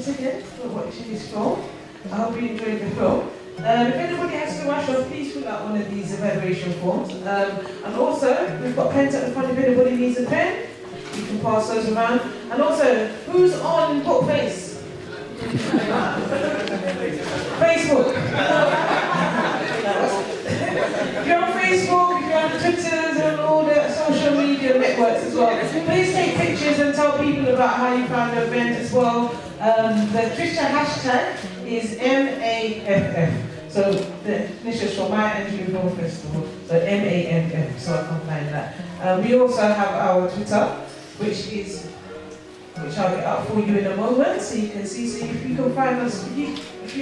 congratulations again for watching this film. I hope you enjoyed the film. If anybody has to rush off, please fill out one of these evaluation forms. And also, we've got pens at the front if anybody needs a pen. You can pass those around. And also, who's on Portrays? Facebook. If you're on Facebook, if you're on Twitter and all the social media networks as well, please take pictures and tell people about how you found the event as well. The Twitter hashtag is MAFF. So the initials for Maya Angelou Film Festival. So MAFF, so I can find that. We also have our Twitter, which I'll get up for you in a moment, so you can see. So if you can find us, if you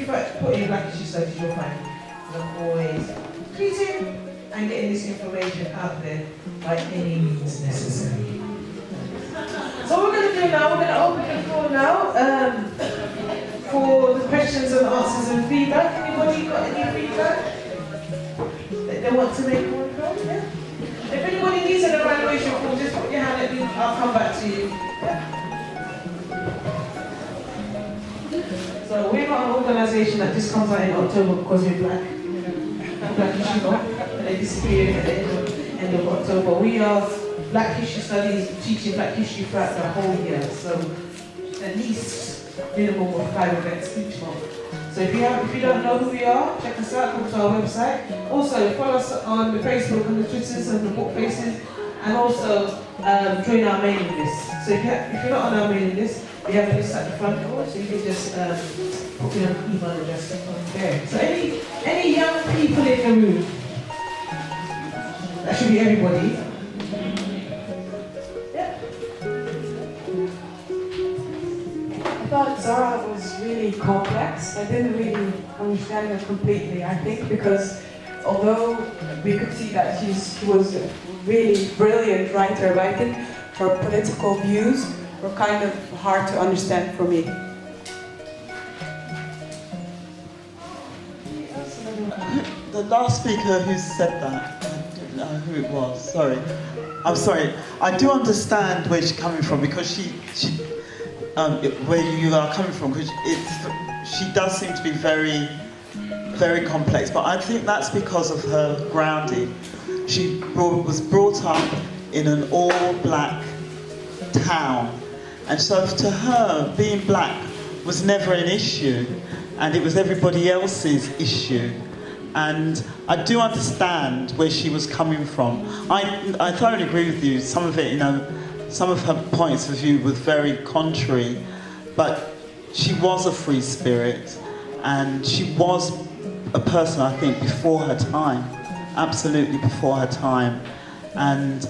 put in Black History Studies, you'll find I'm always tweeting and getting this information out there by any means necessary. So what we're going to do now, we're going to open the floor now for the questions and answers and feedback. Anybody got any feedback that they want to make one from? Yeah? If anybody needs an evaluation form, just put your hand at me, I'll come back to you. Yeah? So we're not an organisation that just comes out in October because we're black. Black History Month, and they disappear at the end of October. We are Black History Studies, teaching Black History throughout the whole year. So at least minimum of 5 events each month. So if you don't know who we are, check us out, come to our website. Also follow us on the Facebook and the Twitters and the book faces, and also join our mailing list. So if you're not on our mailing list, we have a list at the front door, so you can just put your email address on there. So any young people in the room, that should be everybody. Yeah. I thought Zora was really complex. I didn't really understand her completely, I think, because although we could see that she was a really brilliant writer, but I think her political views were kind of hard to understand for me. The last speaker who said that, I don't know who it was, sorry. I'm sorry. I do understand where she's coming from, because where you are coming from, because she does seem to be very, very complex, but I think that's because of her grounding. She was brought up in an all-black town, and so to her, being black was never an issue, and it was everybody else's issue. And I do understand where she was coming from. I thoroughly agree with you. Some of it, some of her points of view was very contrary, but she was a free spirit, and she was a person, I think, before her time, absolutely before her time. And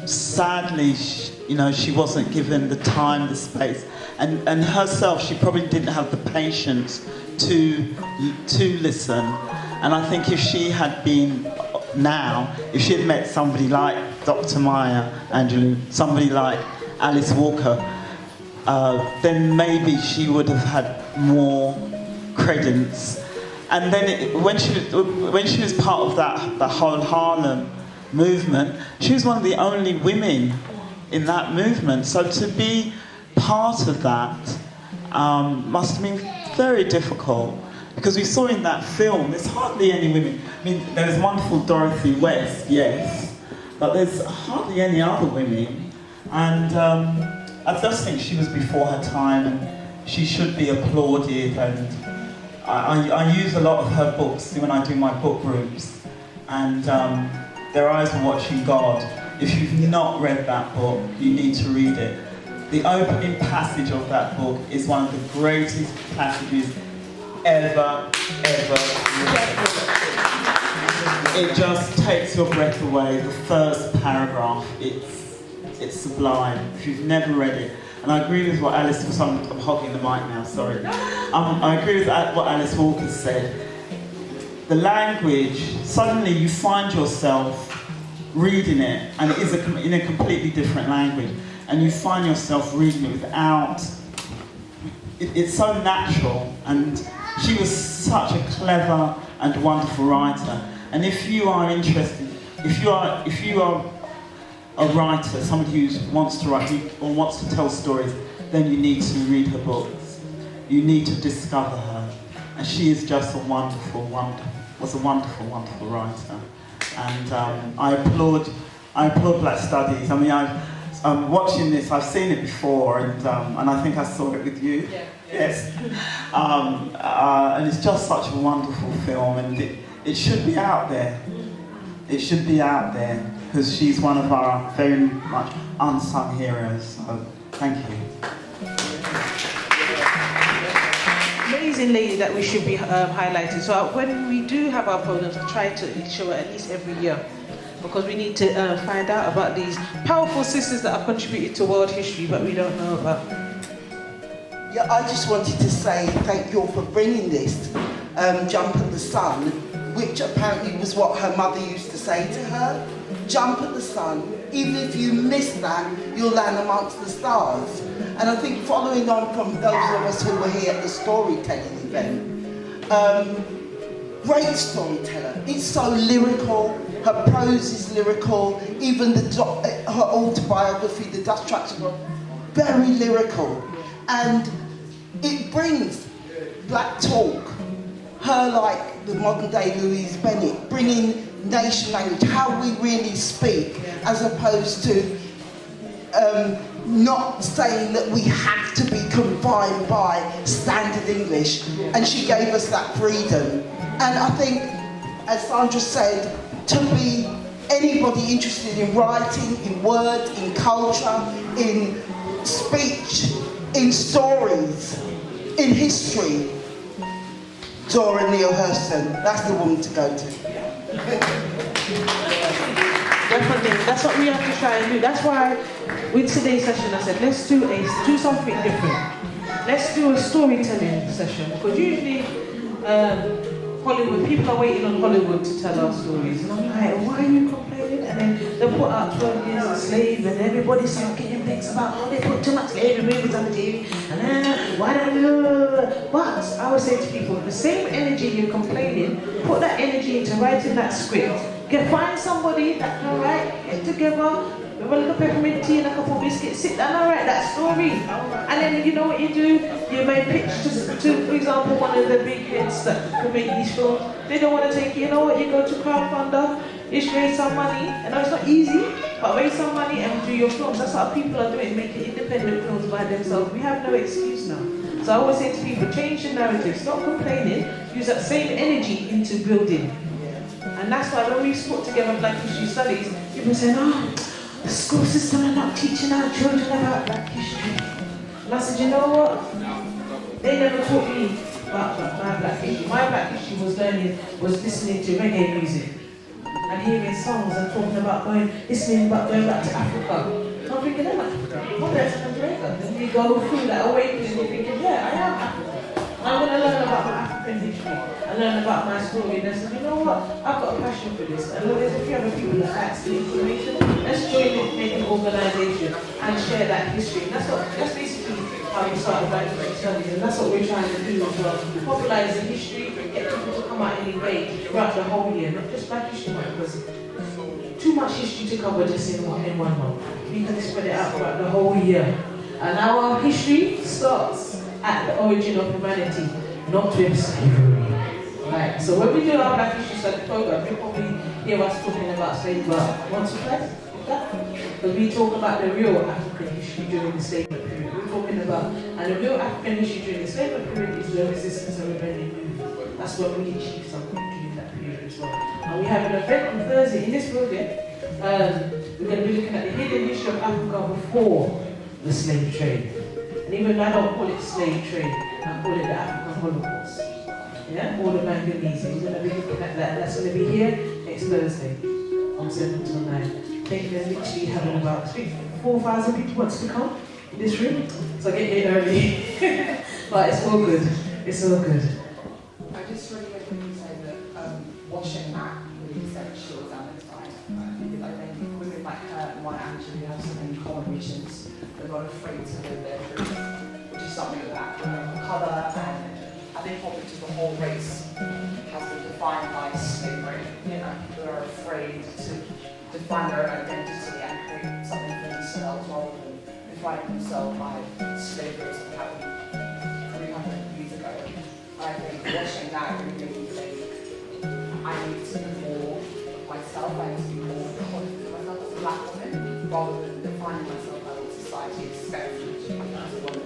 sadly, she wasn't given the time, the space, and herself, she probably didn't have the patience to listen. And I think if she had been if she had met somebody like Dr. Maya Angelou, somebody like Alice Walker, then maybe she would have had more credence. And then when she was part of the whole Harlem movement, she was one of the only women in that movement. So to be part of that must have been very difficult, because we saw in that film there's hardly any women. I mean, there's wonderful Dorothy West, yes, but there's hardly any other women. And I just think she was before her time, and she should be applauded. And I use a lot of her books when I do my book groups, and Their Eyes Were Watching God. If you've not read that book, you need to read it. The opening passage of that book is one of the greatest passages ever written. It just takes your breath away. The first paragraph, it's sublime. If you've never read it, and I agree with what Alice was I'm hogging the mic now, sorry. I agree with what Alice Walker said. The language, suddenly you find yourself reading it, and it is in a completely different language, and you find yourself reading it without, it's so natural, and she was such a clever and wonderful writer. And if you are interested, if you are a writer, somebody who wants to write or wants to tell stories, then you need to read her books. You need to discover her. And she is just a wonderful wonderful writer. And I applaud Black Studies. I mean, I'm watching this, I've seen it before, and I think I saw it with you. Yeah. Yes. And it's just such a wonderful film, and it should be out there. It should be out there, because she's one of our very much unsung heroes. So, thank you. Amazing lady that we should be highlighting. So when we do have our programs, I try to show it at least every year, because we need to find out about these powerful sisters that have contributed to world history, but we don't know about. Yeah, I just wanted to say thank you all for bringing this, Jump at the Sun, which apparently was what her mother used to say to her. Jump at the sun, even if you miss that, you'll land amongst the stars. And I think following on from those of us who were here at the storytelling event, great storyteller. It's so lyrical, her prose is lyrical, even her autobiography, The Dust Tracks, were very lyrical. And it brings black talk, her like the modern day Louise Bennett, bringing nation language, how we really speak, as opposed to not saying that we have to be confined by standard English. And she gave us that freedom. And I think, as Sandra said, to be anybody interested in writing, in words, in culture, in speech, in stories, in history, Zora Neale Hurston, that's the woman to go to. Definitely, that's what we have to try and do. That's why with today's session I said, let's do something different. Let's do a storytelling session, because usually Hollywood, people are waiting on Hollywood to tell our stories. And I'm like, why are you complaining? And then they put out 12 Years a Slave, and everybody starts getting vexed about, oh, they put too much slavery movies on the TV, and then, why don't you? But I would say to people, the same energy you're complaining, put that energy into writing that script. Find somebody that can write it together, with a little peppermint tea and a couple of biscuits, sit down and write that story. And then you know what you do? You may pitch to, for example, one of the big heads that can make these films. They don't want to take it. You know what? You go to crowdfunder, you raise some money. I know it's not easy, but raise some money and do your films. That's how people are doing, making independent films by themselves. We have no excuse now. So I always say to people, change the narrative, stop complaining, use that same energy into building. And that's why when we put together Black History Studies, people say, oh, the school system are not teaching our children about Black history. And I said, you know what? They never taught me about my Black history. My Black history was listening to reggae music and hearing songs and talking about listening about going back to Africa. I'm thinking, I'm Africa. Oh, that's Africa. Then you go through that awakening and you're thinking, yeah, I am Africa. I'm going to learn about my African history and learn about my story. And I said, you know what? I've got a passion for this. And there's a few other people that have the information. Let's join it, make an organisation and share that history. And that's basically how we started Black History Studies. And that's what we're trying to do as well. Populise the history, get people to come out and engage throughout the whole year, not just Black History Month, because too much history to cover just in one month. We can spread it out throughout the whole year. And our history starts at the origin of humanity, not with slavery. Right. So when we do our Black History Studies program, you'll probably hear us talking about slavery once or twice. Because we talk about the real African history during the enslavement period. We're talking about, and the real African history during the enslavement period is the resistance and rebellion movement. That's when we achieved something during that period as well. And we have an event on Thursday in this building. We're going to be looking at the hidden history of Africa before the slave trade. And even though I don't call it slave trade, I call it the African Holocaust. Yeah, all the manganese. We're going to be looking at that. That's going to be here next Thursday on 7 till 9. I think they're literally having about 4,000 people wants to come in this room. So get here early. But it's all good. It's all good. I just really want to say that watching that really essential down the time. I think women like her and Maya Angelou have some in common missions. They're not afraid to live their truth, which is something that cover, and I think probably to the whole race has been defined by slavery. You know, people are afraid to define their own identity and create something for themselves rather than defining themselves by slavery that happened 300 years ago. I think watching that really made me think, I need to be more of myself, I need to be more confident of myself as a black woman, rather than defining myself by what society expects me to be as a woman.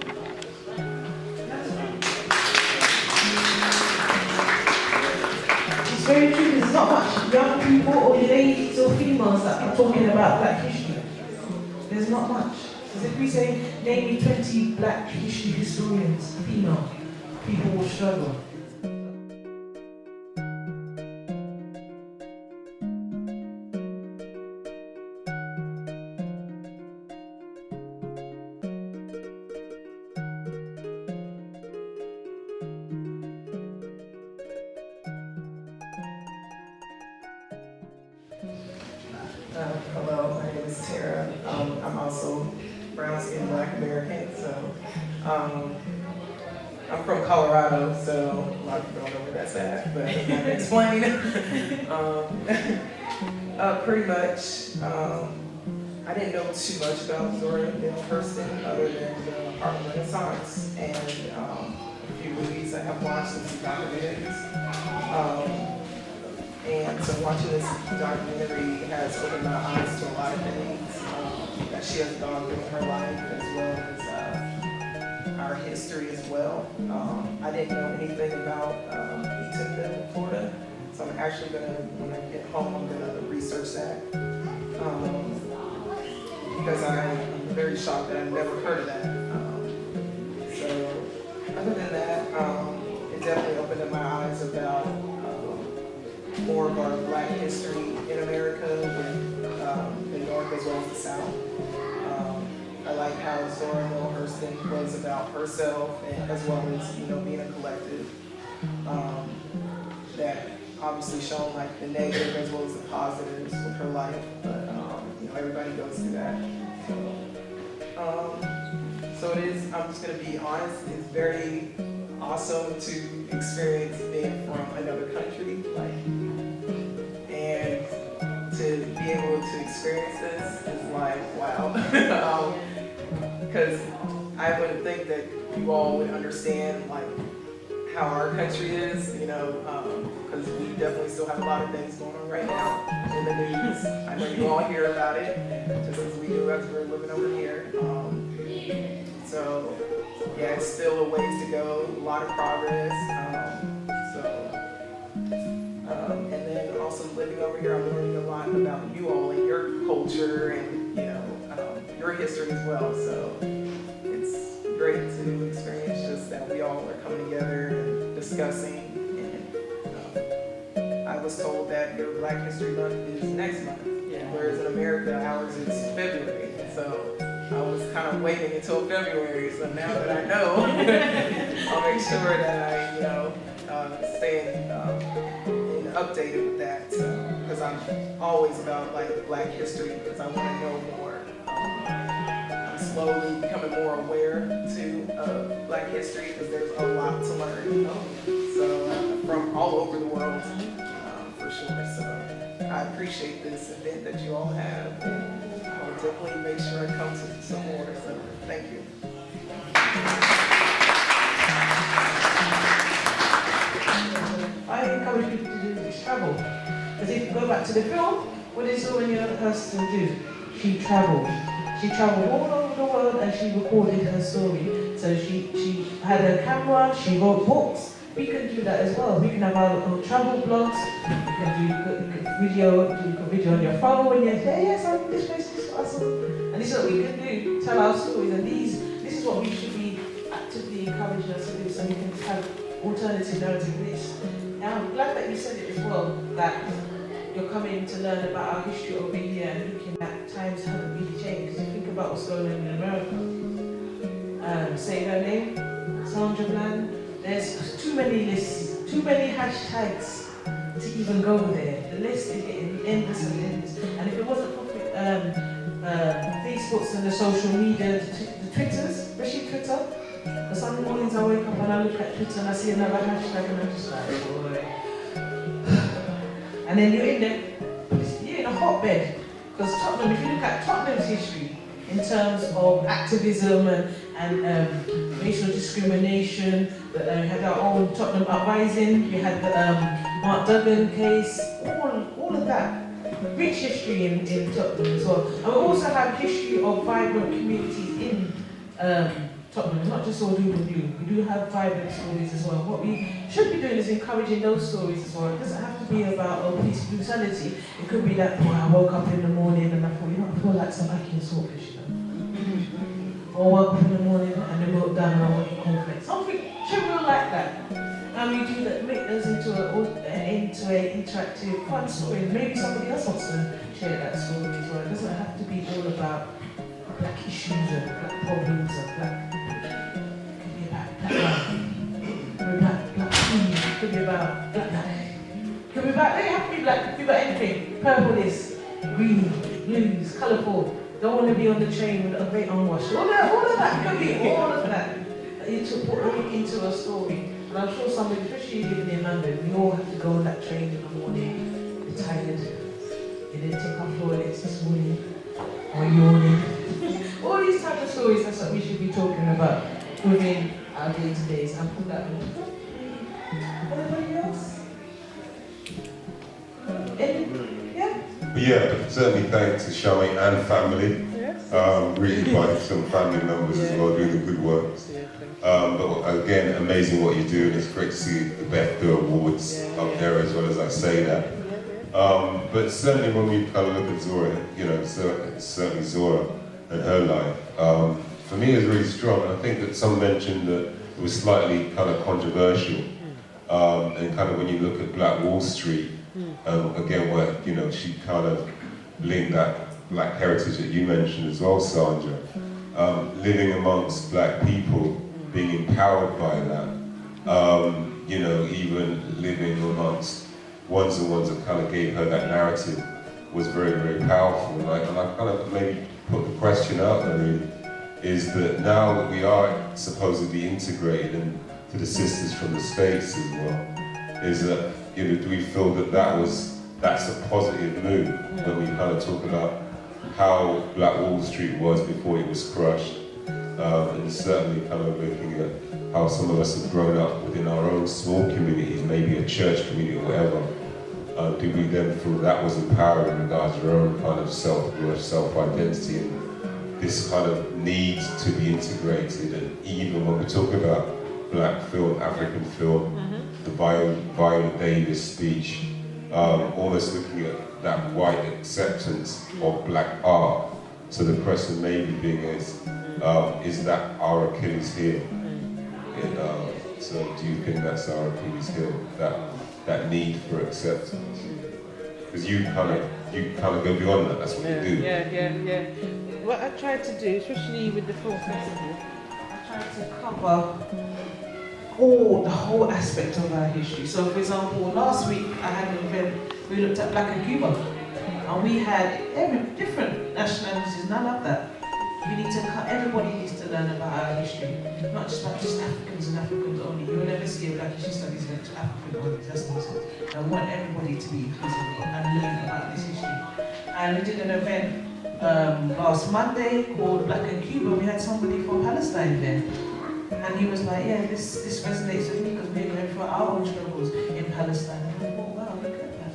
It's very true, there's not much young people or ladies or females that are talking about black history. There's not much. Because if we say, name me 20 black history historians, female, people will struggle. Hello, my name is Tara. I'm also brown-skinned Black American, so I'm from Colorado, so a lot of people don't know where that's at, but I'm going to explain. Pretty much, I didn't know too much about Zora Neale Hurston other than the Harlem Renaissance and a few movies I have watched and some documentaries. And so watching this documentary has opened my eyes to a lot of things that she has gone through in her life, as well as our history as well. I didn't know anything about Eatonville, Florida, so I'm actually gonna, when I get home, I'm gonna research that. Because I'm very shocked that I've never heard of that. So other than that, it definitely opened up my eyes about more of our Black history in America, with the North as well as the South. I like how Zora Neale Hurston was about herself, and as well as being a collective. That obviously shown like the negative as well as the positives with her life, but everybody goes through that. So it is. I'm just gonna be honest. It's very awesome to experience being from another country, and to be able to experience this is like, wow. Because I wouldn't think that you all would understand how our country is, because we definitely still have a lot of things going on right now in the news. I know you all hear about it, just as we do as we're living over here. So yeah, it's still a ways to go, a lot of progress. And then also living over here, I'm learning a lot about you all and your culture and your history as well. So it's great to experience just that we all are coming together and discussing. And I was told that your Black History Month is next month, whereas in America ours is February. So I was kind of waiting until February, so now that I know, I'll make sure that I, stay updated with that, because I'm always about Black history, because I want to know more. I'm slowly becoming more aware too of Black history, because there's a lot to learn. So from all over the world, for sure. So I appreciate this event that you all have. And I'll definitely make sure I come to some more, so thank you. I encourage people to do is travel. Because if you go back to the film, what did Zora Neale Hurston do? She travelled. She travelled all over the world and she recorded her story. So she had a camera, she wrote books. We can do that as well. We can have our own travel blogs. You can do video on your phone when you say, yes, I'm this place, this is awesome. And this is what we can do, tell our stories. And this is what we should be actively encouraging us to do, so we can have alternative narrative lists. Now, I'm glad that you said it as well, that you're coming to learn about our history over here and looking at times haven't really changed. Because you think about what's going on in America. Say her name, Sandra Bland. There's too many lists, too many hashtags to even go there. The list is getting endless and endless. And if it wasn't for Facebooks and the social media, the Twitters, especially Twitter, because some mornings I wake up and I look at Twitter and I see another hashtag and I'm just like, boy. And then you're in a hotbed. Because Tottenham, if you look at Tottenham's history, in terms of activism and racial discrimination. You had our own Tottenham Uprising, you had the Mark Duggan case, all of that. Rich history in Tottenham as well. And we also have history of vibrant communities in Tottenham. It's not just all doom and gloom. We do have vibrant stories as well. What we should be doing is encouraging those stories as well. It doesn't have to be about police brutality. It could be that, boy, I woke up in the morning and I thought, you know, I feel like some Akin swordfish, you know. Or woke up in the morning and the milk down and I want to eat cornflakes. Something trivial like that. And we do that, make those into an interactive, fun story. Maybe somebody else wants to share that story as well. It doesn't have to be all about black issues and black problems and black. It could be about black life. Black food. It could be about black life. It could be about, they have to be black, it could be about anything. Purple is, green, blues, colourful. Don't want to be on the train with a great unwashed. All of that could be all of that. You to put into a story. And I'm sure somebody, especially living in London, we all have to go on that train in the morning, we're tired, you didn't take our toilets this morning, or yawning. All these types of stories, that's what we should be talking about within our day-to-days. And put that in. Anybody else? Yeah, certainly thanks to Shami and family. Really by some family members as well doing the good work. But again, amazing what you do, and it's great to see the BEFTA awards up there as well as I say that. But certainly when we kind of look at Zora, you know, certainly Zora and her life, for me it was really strong. And I think that some mentioned that it was slightly kind of controversial. And kind of when you look at Black Wall Street, again where, you know, she kind of linked that Black heritage that you mentioned as well, Sandra, living amongst Black people, being empowered by that, you know, even living amongst ones that kind of gave her that narrative was very, very powerful. And I kind of maybe put the question out there really, is that now that we are supposedly integrated into the sisters from the States as well, is that, you know, do we feel that that's a positive move when we kind of talk about how Black Wall Street was before it was crushed? And certainly kind of looking at how some of us have grown up within our own small communities, maybe a church community or whatever. Do we then feel that was empowering in regards to our own kind of self-worth, self-identity, and this kind of need to be integrated? And even when we talk about Black film, African film, the Viola Davis speech, almost looking at that white acceptance of Black art. So the question maybe being is that our Achilles heel? So do you think that's our Achilles heel? That need for acceptance? Because you kind of go beyond that. That's what you do. Yeah. What I tried to do, especially with the film festival, I tried to cover the whole aspect of our history. So, for example, last week I had an event. We looked at Black and Cuba, and we had different nationalities. None of that. Everybody needs to learn about our history, not just about Africans and Africans only. You will never see a Black History Studies event to African only. That's nonsense. I want everybody to be inclusive and learn about this history. And we did an event last Monday called Black and Cuba. We had somebody from Palestine there. And he was like, yeah, this resonates with me because we went through our own struggles in Palestine. And I thought, wow, look at that.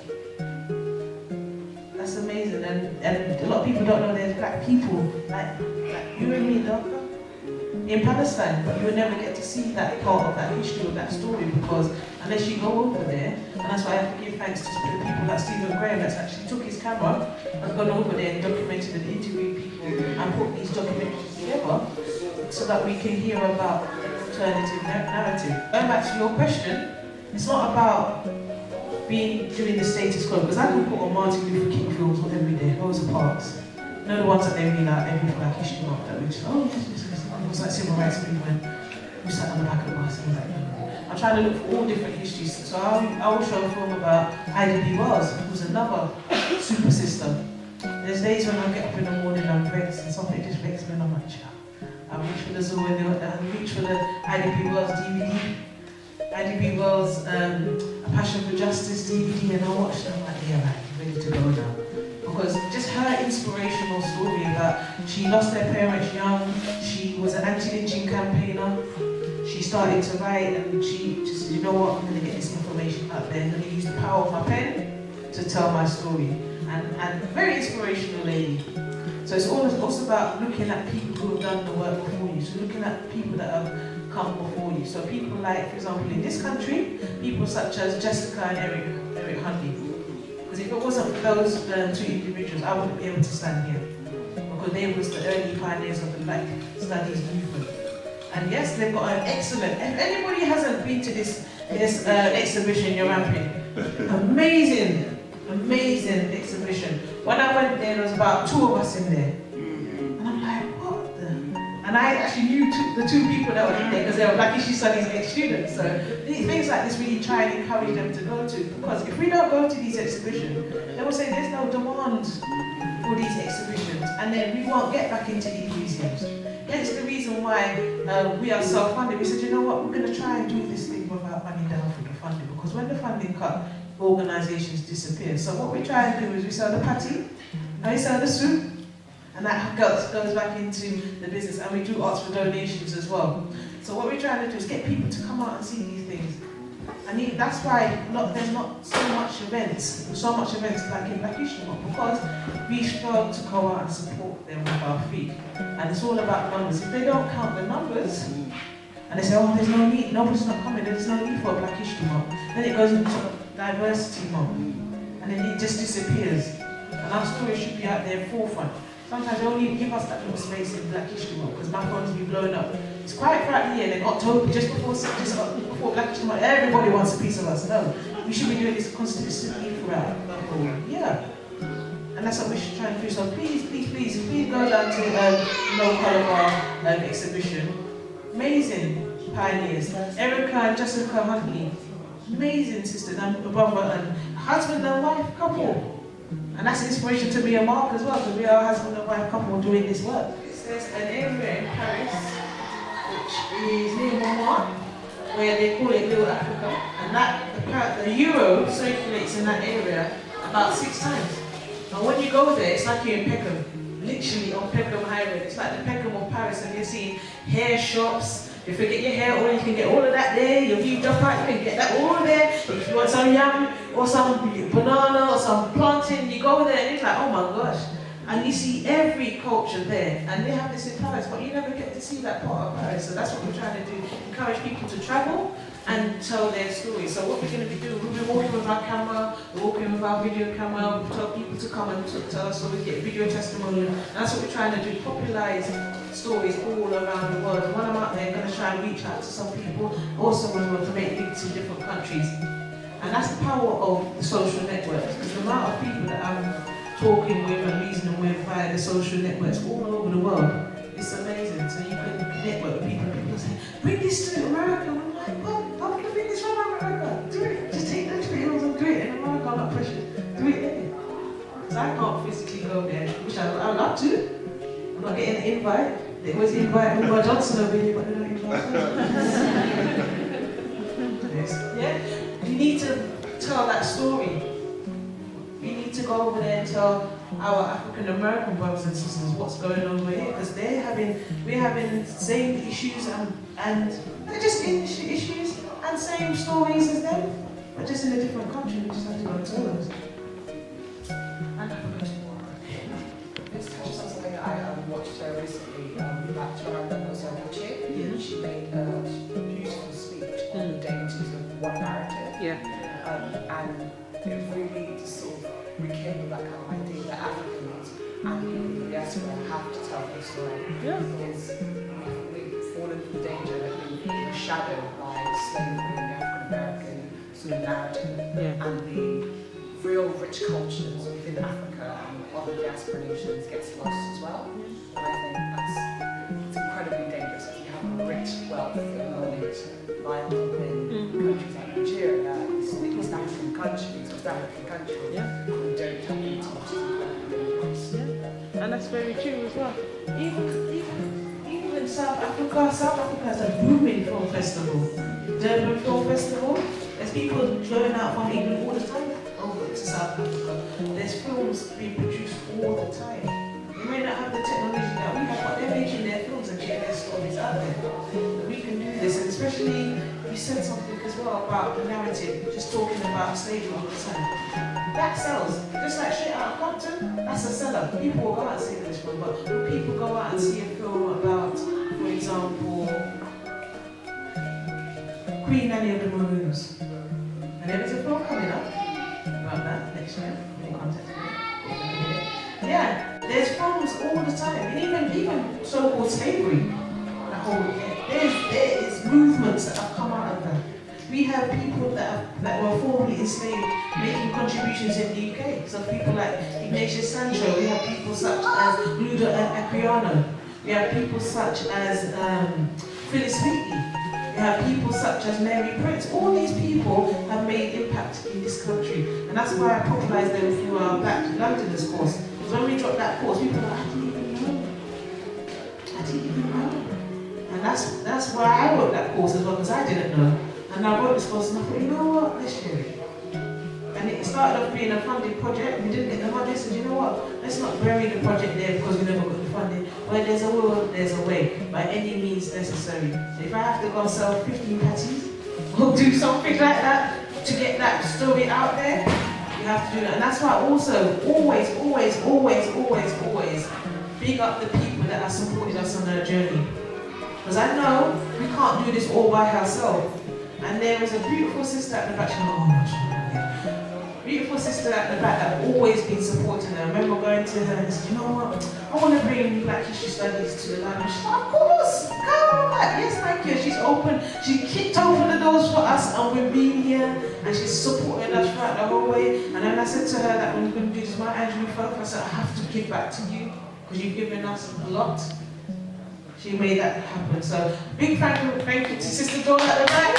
That's amazing. And a lot of people don't know there's Black people, like you and me, Doctor, in Palestine, but you will never get to see that part of that history or that story because unless you go over there, and that's why I have to give thanks to the people like Stephen Graham that's actually took his camera and gone over there and documented and interviewed people and put these documentaries together so that we can hear about alternative narrative. Going back to your question, it's not about doing the status quo, because I can put on Martin Luther King films every day, Rosa Parks. You know the ones that they read out every Black History Month that we just, it was like civil rights movement, we sat on the back of the bus and like, I'm trying to look for all different histories. So I will show a film about Ida B. Wells, who's another super sister. There's days when I get up in the morning and I'm vexed and something just vexes me and I'm like, I reach for the Zora Neale, I reach for the Ida B. Wells DVD. Ida B. Wells, A Passion for Justice DVD, and I watched it, I'm like, yeah, right, ready to go now. Because just her inspirational story about She lost her parents young. She was an anti-lynching campaigner. She started to write and she just said, you know what, I'm going to get this information out there. I'm going to use the power of my pen to tell my story. And very inspirational lady. So it's also about looking at people who have done the work before you. So looking at people that have come before you. So people like, for example, in this country, people such as Jessica and Eric Huntley. Because if it wasn't for those two individuals, I wouldn't be able to stand here. Because they was the early pioneers of the Black Studies movement. And yes, they've got an excellent, if anybody hasn't been to this exhibition, you're ramping. Amazing exhibition. When I went there was about 2 of us in there. And I'm like, what the? And I actually knew the 2 people that were in there because they were Black History Studies ex-students. So things like this really try and encourage them to go to. Because if we don't go to these exhibitions, they will say there's no demand for these exhibitions. And then we won't get back into these museums. Hence the reason why we are self-funded. We said, you know what, we're going to try and do this thing without running down for the funding. Because when the funding cut, organisations disappear. So what we try and do is we sell the patty, and we sell the soup, and that goes back into the business. And we do arts for donations as well. So what we're trying to do is get people to come out and see these things. And that's why there's not so much events like in Black History Month, because we struggle to go out and support them with our feet. And it's all about numbers. If they don't count the numbers, and they say, oh, there's no need, nobody's not coming, there's no need for a Black History Month, then it goes into diversity month, and then it just disappears. And our story should be out there forefront. Sometimes they only give us that little space in Black History Month because my phone's been blown up. It's quite throughout the year, and in October, just before Black History Month, everybody wants a piece of us. No, we should be doing this consistently throughout the whole year. And that's what we should try and do. So please go down to No Colour exhibition. Amazing pioneers. Erica and Jessica Huntley. Amazing sisters and brother and husband and wife couple. And that's an inspiration to me and Mark as well, because we are a husband and wife couple doing this work. There's an area in Paris, which is near Montmartre, where they call it Little Africa. And the euro circulates in that area about 6 times. And when you go there, it's like you're in Peckham, literally on Peckham Highway. It's like the Peckham of Paris, and you're seeing hair shops. If you get your hair oil, you can get all of that there. Your view drop out, you can get that all there. If you want some yam or some banana or some plantain, you go there and it's like, oh my gosh. And you see every culture there. And they have this in Paris, but you never get to see that part of Paris. So that's what we're trying to do, encourage people to travel and tell their stories. So what we're going to be doing, we'll be walking with our camera, walking with our video camera, we'll tell people to come and tell us so we get video testimonial. And that's what we're trying to do, popularize stories all around the world. And when I'm out there, I'm going to try and reach out to some people, also when we're to make links in different countries. And that's the power of the social networks, because the amount of people that I'm talking with and reasoning with via the social networks all over the world, it's amazing. So you can network with people and people say, bring this to America. And I'm like, well, how can I bring this from America? Do it. Just take those videos and do it in America, I'm not pressured. Do it there. Because I can't physically go there, which I would love to. I'm not getting an invite. They always invite Umar Johnson over here, but they don't invite me. Yeah? We need to tell that story. We need to go over there and tell our African American brothers and sisters what's going on over here, because we're having the same issues and they're just issues and same stories as them, but just in a different country. We just have to go and tell those. And Africa. This touches on something I watched recently, about Zora Neale Hurston. Yeah. She made a beautiful speech on the dangers of one narrative. Yeah. And it really just sort of rekindled with that kind of idea that Africans and people in the diaspora have to tell their story. Yeah. Because we've fallen into the danger of being shadowed by slavery and the African American sort of narrative. Yeah. And the real rich cultures within Africa and other diaspora nations gets lost as well. And I think it's incredibly dangerous if you have a rich wealth of knowledge lying within countries like Nigeria, East African countries, West African countries, Yeah. who don't tap into which is incredibly dangerous. Yeah. And that's very true as well. Even in South Africa has a booming film festival. Durban Film Festival. There's people going out from England all the time over to South Africa. There's films being produced all the time. You may not have the technology get their stories out there. That we can do this, and especially you said something as well about the narrative, just talking about slavery all the time. That sells. Just like Straight Outta Compton, that's a seller. People will go out and see this one, but when people go out and see a film about, for example, Queen Nanny of the Maroons, and there is a film coming up about that next year. Yeah, there's films all the time, and even so-called slavery. There is movements that have come out of that. We have people that were formerly enslaved making contributions in the UK. So people like Ignatius Sancho, we have people such as Ludo Acriano, we have people such as Phyllis Wheatley, we have people such as Mary Prince. All these people have made impact in this country, and that's why I popularised them through our Back to Londoners course. Because when we dropped that course, people were like, I didn't even know. And that's why I wrote that course as well, because I didn't know. And I wrote this course and I thought, you know what, let's share it. And it started off being a funded project. We didn't get the money, so you know what, let's not bury the project there because we never got the funding. Where there's a will, there's a way, by any means necessary. So if I have to go and sell 15 patties, or do something like that to get that story out there, you have to do that. And that's why also, always big up the people that have supported us on our journey. Because I know we can't do this all by ourselves. And there is a beautiful sister at the back, beautiful sister at the back that I've always been supporting her. I remember going to her and said, you know what, I want to bring Black History Studies to the library. She's like, of course, come on back. Yes, thank you. She's open, she kicked open the doors for us and we've been here and she's supporting us throughout the whole way. And then I said to her that when we're going to do this Maya Angelou Film Festival, I said, I have to give back to you because you've given us a lot. She made that happen. So big thank you to Sister Zora at the back.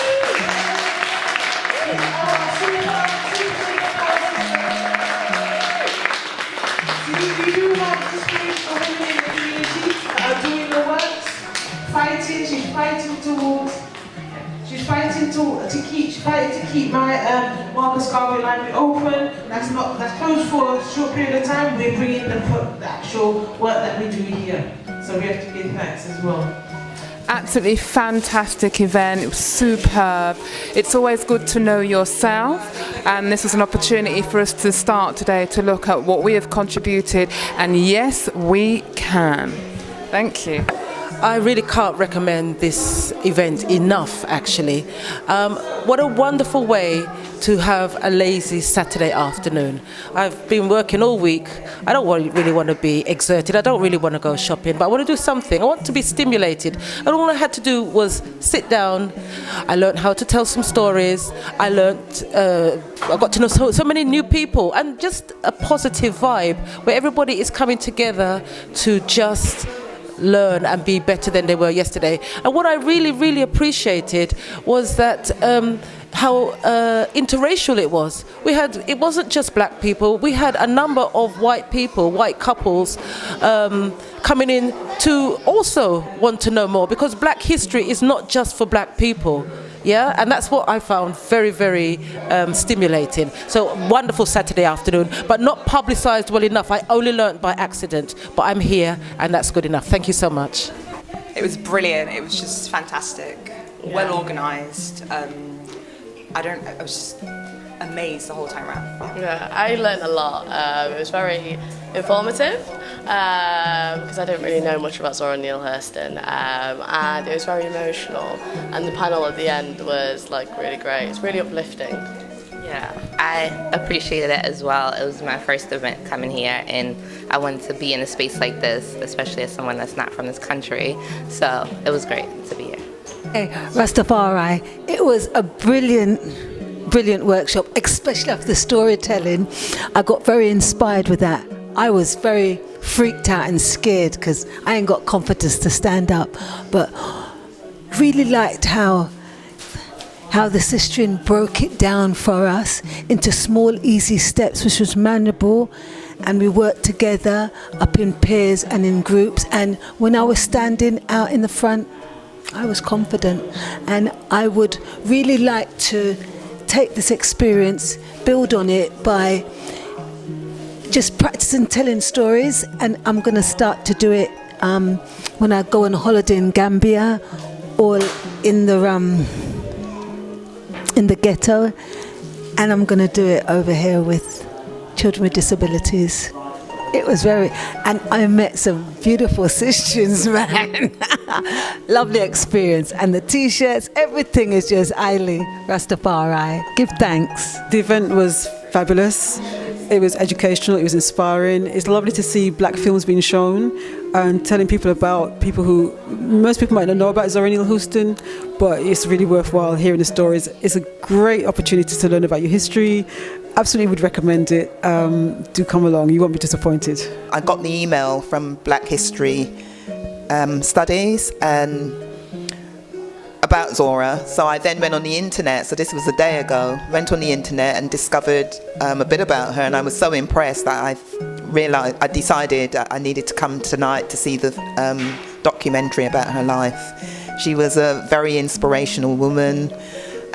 We do have inspirational women in the community that are doing the works, fighting. She's fighting to keep my Marcus Garvey Library open. That's closed for a short period of time. We're bringing the actual work that we do here. So we have to give thanks as well. Absolutely fantastic event. It was superb. It's always good to know yourself, and this was an opportunity for us to start today to look at what we have contributed, and yes, we can. Thank you. I really can't recommend this event enough, actually. What a wonderful way to have a lazy Saturday afternoon. I've been working all week. I don't really want to be exerted. I don't really want to go shopping, but I want to do something. I want to be stimulated. And all I had to do was sit down. I learned how to tell some stories. I got to know so many new people, and just a positive vibe where everybody is coming together to just learn and be better than they were yesterday. And what I really, really appreciated was that how interracial it was. It wasn't just black people. We had a number of white people, white couples coming in to also want to know more, because black history is not just for black people. Yeah, and that's what I found very, very stimulating. So wonderful Saturday afternoon, but not publicised well enough. I only learnt by accident, but I'm here, and that's good enough. Thank you so much. It was brilliant. It was just fantastic. Yeah. Well organised. I was just amazed the whole time around. Yeah, I learnt a lot. It was very informative because I didn't really know much about Zora Neale Hurston, and it was very emotional. And the panel at the end was really great. It's really uplifting. Yeah, I appreciated it as well. It was my first event coming here, and I wanted to be in a space like this, especially as someone that's not from this country. So it was great to be here. Hey, Rastafari, it was a brilliant workshop, especially after the storytelling. I got very inspired with that. I was very freaked out and scared because I ain't got confidence to stand up, but really liked how the sister broke it down for us into small, easy steps, which was manageable, and we worked together up in pairs and in groups. And when I was standing out in the front, I was confident, and I would really like to take this experience, build on it by just practicing telling stories, and I'm going to start to do it when I go on holiday in Gambia or in the ghetto, and I'm going to do it over here with children with disabilities. It was and I met some beautiful Sisters, man. Lovely experience. And the t-shirts, everything is just highly Rastafari. Give thanks. The event was fabulous. It was educational, it was inspiring. It's lovely to see black films being shown and telling people about people who, most people might not know about Zora Neale Hurston, but it's really worthwhile hearing the stories. It's a great opportunity to learn about your history. Absolutely would recommend it. Do come along, you won't be disappointed. I got the email from Black History Studies and about Zora, so I then went on the internet, so this was a day ago, went on the internet and discovered a bit about her, and I was so impressed that I decided I needed to come tonight to see the documentary about her life. She was a very inspirational woman,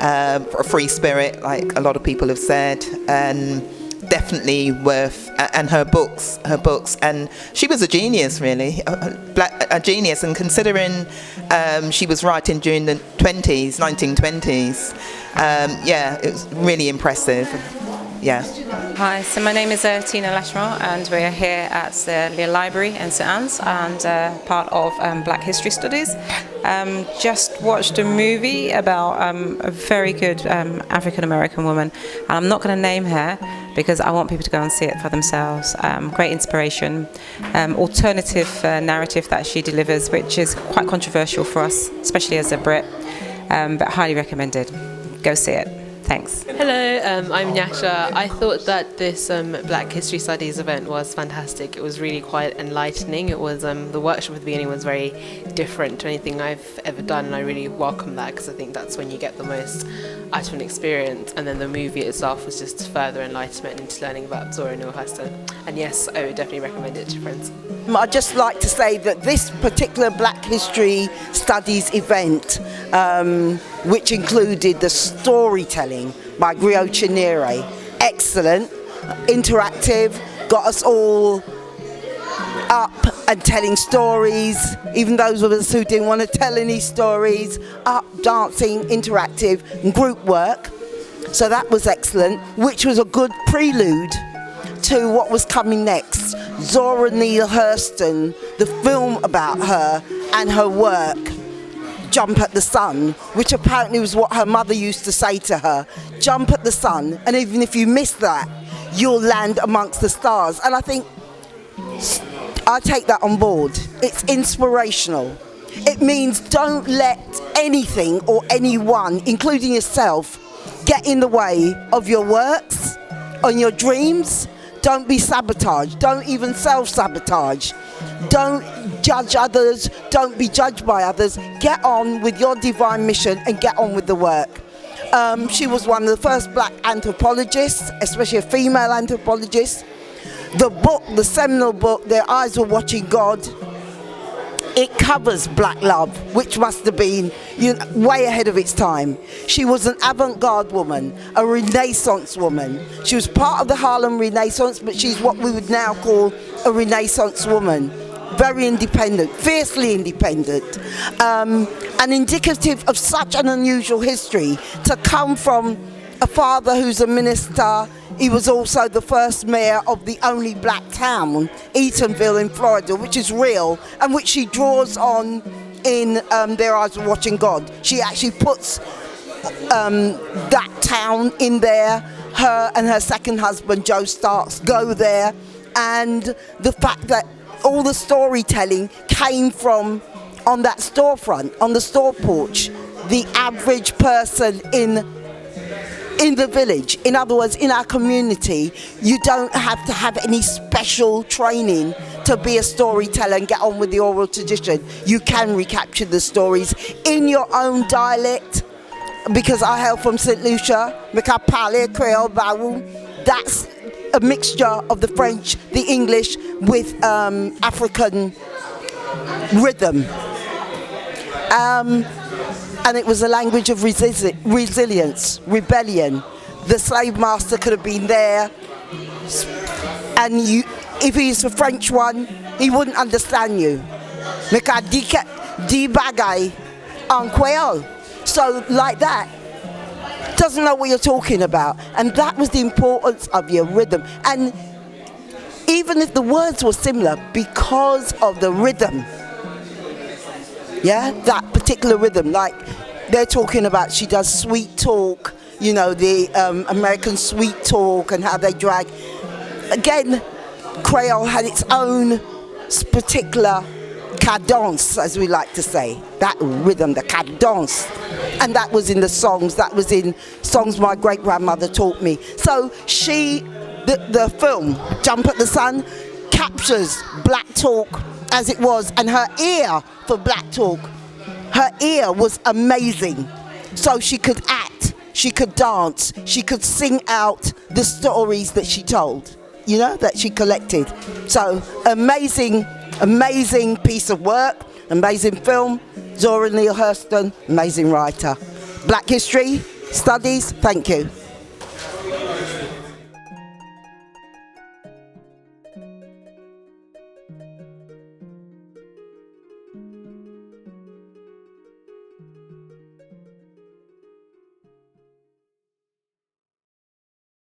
a free spirit, like a lot of people have said, and definitely worth, and her books, and she was a genius, really, a genius, and considering she was writing during the 1920s, yeah, it was really impressive. Yeah. Hi, so my name is Tina Lashmore, and we're here at the Lear Library in St Anne's, and part of Black History Studies. Just watched a movie about a very good African American woman. I'm not going to name her because I want people to go and see it for themselves. Great inspiration, alternative narrative that she delivers, which is quite controversial for us, especially as a Brit, but highly recommended. Go see it. Thanks. Hello, I'm Nyasha. I thought that this Black History Studies event was fantastic. It was really quite enlightening. It was the workshop at the beginning was very different to anything I've ever done, and I really welcome that because I think that's when you get the most out of an experience. And then the movie itself was just further enlightenment into learning about Zora Neale Hurston. And yes, I would definitely recommend it to friends. I'd just like to say that this particular Black History Studies event, which included the storytelling by Griot Chinere, excellent, interactive, got us all up and telling stories, even those of us who didn't want to tell any stories, up, dancing, interactive, and group work. So that was excellent, which was a good prelude to what was coming next. Zora Neale Hurston, the film about her and her work, Jump at the Sun, which apparently was what her mother used to say to her. Jump at the sun, and even if you miss that, you'll land amongst the stars. And I think I take that on board. It's inspirational. It means don't let anything or anyone, including yourself, get in the way of your works, on your dreams. Don't be sabotaged. Don't even self-sabotage. Don't judge others. Don't be judged by others. Get on with your divine mission and get on with the work. She was one of the first black anthropologists, especially a female anthropologist. The book, the seminal book, Their Eyes Were Watching God, it covers black love, which must have been way ahead of its time. She was an avant-garde woman, a Renaissance woman. She was part of the Harlem Renaissance, but she's what we would now call a Renaissance woman. Very independent, fiercely independent, and indicative of such an unusual history to come from a father who's a minister. He was also the first mayor of the only black town, Eatonville in Florida, which is real and which she draws on in Their Eyes Were Watching God. She actually puts that town in there. Her and her second husband, Joe Starks, go there, and the fact that all the storytelling came from on that storefront, on the store porch, the average person in the village. In other words, in our community, you don't have to have any special training to be a storyteller and get on with the oral tradition. You can recapture the stories in your own dialect, because I hail from St. Lucia, Mekapale, Creole, Baru. That's a mixture of the French, the English with African rhythm. And it was a language of resilience, rebellion. The slave master could have been there, and if he's a French one, he wouldn't understand you. Meka di bagay en Creole. So like that, doesn't know what you're talking about. And that was the importance of your rhythm. And even if the words were similar, because of the rhythm, yeah, that particular rhythm, like they're talking about, she does sweet talk, you know, the American sweet talk and how they drag. Again, Creole had its own particular cadence, as we like to say, that rhythm, the cadence. And that was in the songs, that was in songs my great-grandmother taught me. So the film, Jump at the Sun, captures black talk as it was, and her ear for black talk, her ear was amazing. So she could act, she could dance, she could sing out the stories that she told, you know, that she collected. So amazing, amazing piece of work, amazing film. Zora Neale Hurston, amazing writer. Black History Studies, thank you.